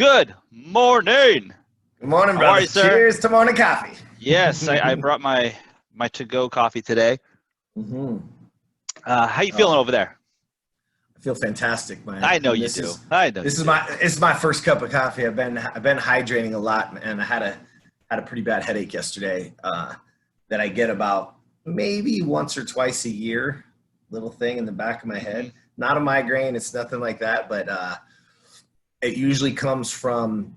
Good morning. Good morning, How are you, brothers. sir? Cheers to morning coffee. Yes, I brought my to-go coffee today. hmm How you feeling Oh, over there? I feel fantastic, man. I know And you this do. is I know you this is do. my first cup of coffee. I've been hydrating a lot, and I had a pretty bad headache yesterday that I get about maybe once or twice a year. Little thing in the back of my hmm head. Not a migraine. It's nothing like that, but it usually comes from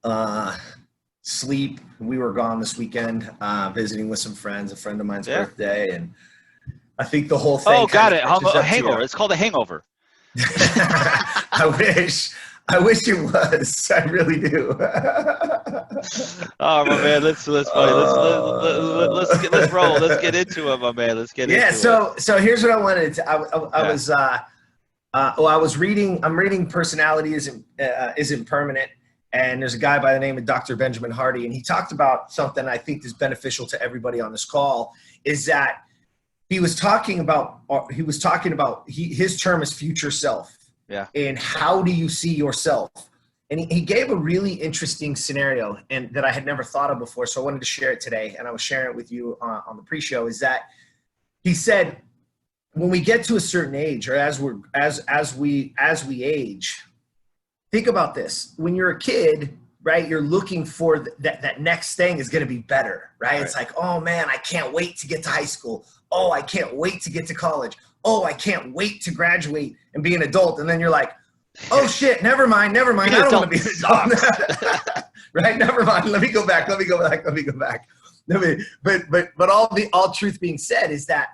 uh, sleep. We were gone this weekend, visiting with some friends. A friend of mine's Yeah. birthday, and I think the whole thing Oh, kind got of it. catches A up to you. hangover. It's called a hangover. I wish. I wish it was. I really do. Oh, my man. Let's buddy. Let's roll. Let's get into it, my man. Let's get Yeah. into it. So here's what I wanted to. I Yeah. was. Well, I was reading. I'm reading Personality Isn't Permanent, and there's a guy by the name of Dr. Benjamin Hardy, and he talked about something I think is beneficial to everybody on this call. Is that his term is future self, Yeah. and how do you see yourself? And he gave a really interesting scenario and that I had never thought of before, so I wanted to share it today, and I was sharing it with you on the pre-show. Is that he said when we get to a certain age, or as we age, think about this. When you're a kid, right, you're looking for that next thing is going to be better, right? It's like, oh man, I can't wait to get to high school. Oh, I can't wait to get to college. Oh, I can't wait to graduate and be an adult. And then you're like, oh shit, never mind. I Being an don't want adult to be an adult. sucks. Right? Never mind. Let me go back. But all truth being said is that,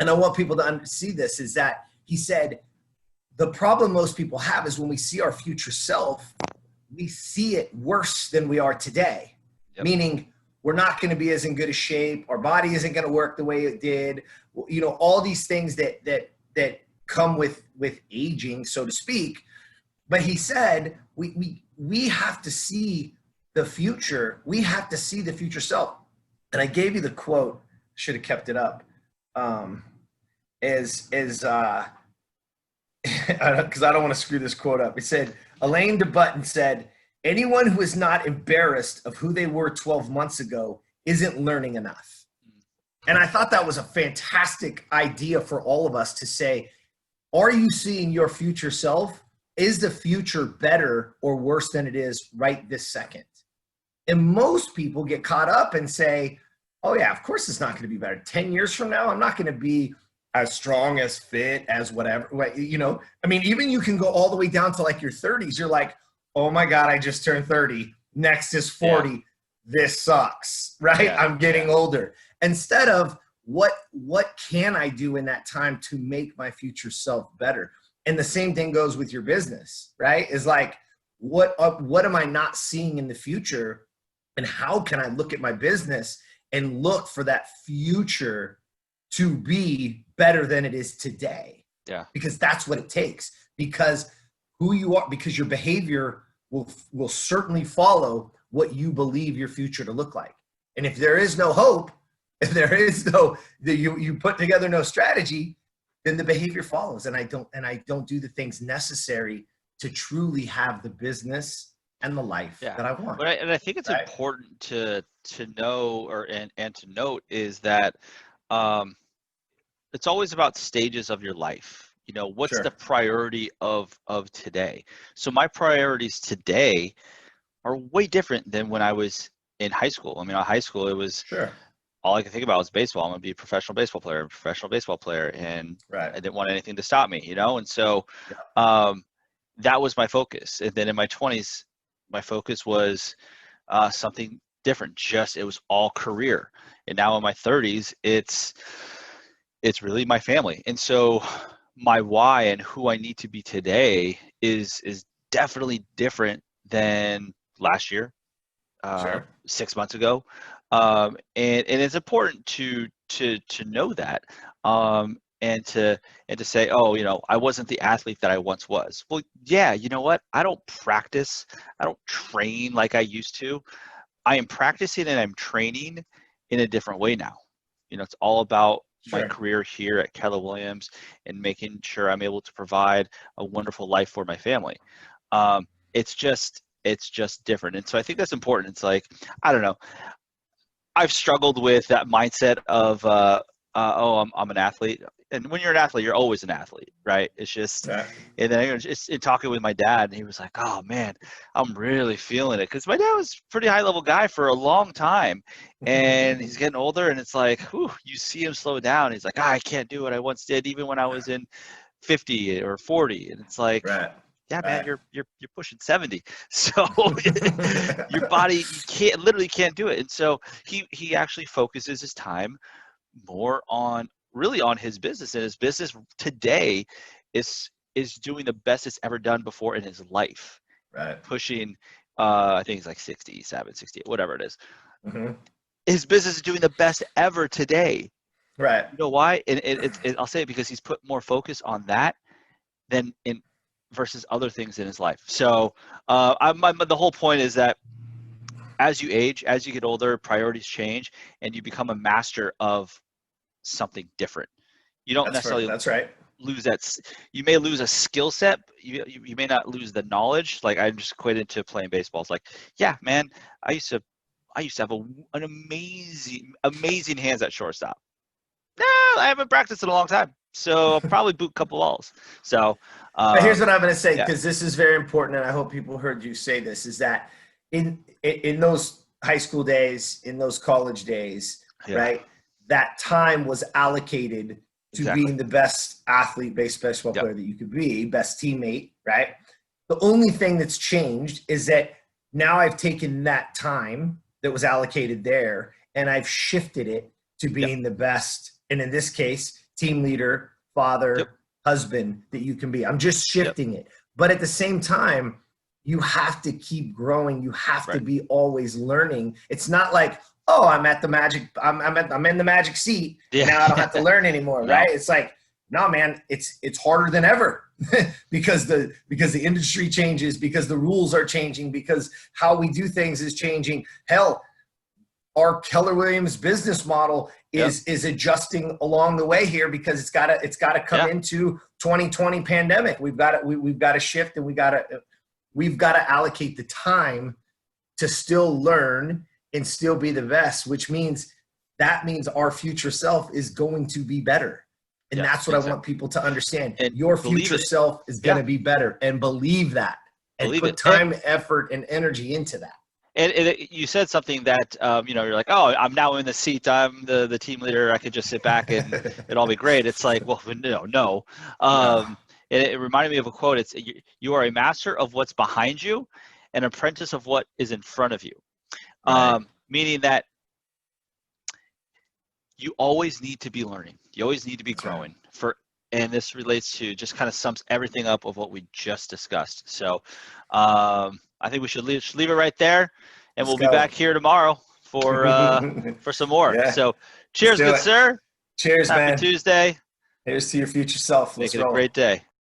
and I want people to see this, is that he said, the problem most people have is when we see our future self, we see it worse than we are today. Yep. Meaning we're not going to be as in good a shape. Our body isn't going to work the way it did. You know, all these things that come with aging, so to speak. But he said, we have to see the future. We have to see the future self. And I gave you the quote, should have kept it up. Because I don't want to screw this quote up. It said, Elaine DeButton said, anyone who is not embarrassed of who they were 12 months ago isn't learning enough. And I thought that was a fantastic idea for all of us to say, are you seeing your future self? Is the future better or worse than it is right this second? And most people get caught up and say, oh yeah, of course it's not going to be better. 10 years from now, I'm not going to be as strong, as fit, as whatever. You know, I mean, even you can go all the way down to like your 30s. You're like, oh my God, I just turned 30. Next is 40. Yeah. This sucks, right? Yeah. I'm getting older. Instead of what can I do in that time to make my future self better? And the same thing goes with your business, right? Is like, what am I not seeing in the future? And how can I look at my business and look for that future to be better than it is today? Yeah. Because that's what it takes. Because who you are, because your behavior will certainly follow what you believe your future to look like. And if there is no hope, if there is you put together no strategy, then the behavior follows. And I don't do the things necessary to truly have the business and the life that I want. But I think it's important to know and to note is that it's always about stages of your life. You know, what's the priority of today? So my priorities today are way different than when I was in high school. I mean, in high school, it was all I could think about was baseball. I'm going to be a professional baseball player, and I didn't want anything to stop me, you know? And so that was my focus. And then in my 20s, my focus was something different. It was all career. And now in my 30s, it's really my family. And so my why and who I need to be today is definitely different than last year, 6 months ago. And it's important to know that, and to say, oh, you know, I wasn't the athlete that I once was. Well, yeah, you know what? I don't train like I used to. I am practicing and I'm training in a different way now. You know, it's all about my career here at Keller Williams and making sure I'm able to provide a wonderful life for my family. It's just it's just different. And so I think that's important. It's like, I don't know. I've struggled with that mindset of, oh, I'm an athlete. And when you're an athlete, you're always an athlete, right? It's just, Yeah. and then I was just in talking with my dad, and he was like, oh man, I'm really feeling it. Because my dad was a pretty high level guy for a long time, and he's getting older, and it's like, whew, you see him slow down. He's like, I can't do what I once did, even when I was in 50 or 40. And it's like, Right. yeah, man, Right. you're pushing 70. So your body, you literally can't do it. And so he actually focuses his time more on really on his business, and his business today is doing the best it's ever done before in his life. Right. Pushing, I think it's like 67, 68, whatever it is. Mm-hmm. His business is doing the best ever today. Right. You know why? And I'll say it because he's put more focus on that than in versus other things in his life. So the whole point is that as you age, as you get older, priorities change, and you become a master of something different. You don't necessarily That's right. lose that. You may lose a skill set. You may not lose the knowledge. Like I just quit to playing baseball. It's like, yeah, man, I used to have an amazing hands at shortstop. No, I haven't practiced in a long time, so I'll probably boot a couple balls. So But here's what I'm going to say, yeah. because this is very important, and I hope people heard you say this, is that in those high school days, in those college days, Yeah. right, that time was allocated to Exactly. being the best athlete, based baseball Yep. player that you could be, best teammate, right? The only thing that's changed is that now I've taken that time that was allocated there and I've shifted it to being the best, and in this case, team leader, father, Yep. husband that you can be. I'm just shifting it. But at the same time, you have to keep growing. You have to be always learning. It's not like, oh, I'm at the magic, I'm in the magic seat. Yeah. Now I don't have to learn anymore, No. right? It's like, no, man, it's harder than ever because the industry changes, because the rules are changing, because how we do things is changing. Hell, our Keller Williams business model is adjusting along the way here, because it's got to come into 2020 pandemic. We've got to shift, and we've got to allocate the time to still learn and still be the best, which means our future self is going to be better. And that's what I want people to understand. And your future self is going to be better, and believe that, and put time, effort, and energy into that. And you said something that, you're like, oh, I'm now in the seat. I'm the team leader. I could just sit back and it'll all be great. It's like, well, no. It reminded me of a quote. It's, you are a master of what's behind you, an apprentice of what is in front of you. Right. Meaning that you always need to be learning. You always need to be growing. And this relates to, just kind of sums everything up of what we just discussed. So I think we should leave it right there, and we'll be back here tomorrow for some more. Yeah. So cheers, good sir. Cheers, Happy man. Tuesday. Here's to your future self. Make it a great day.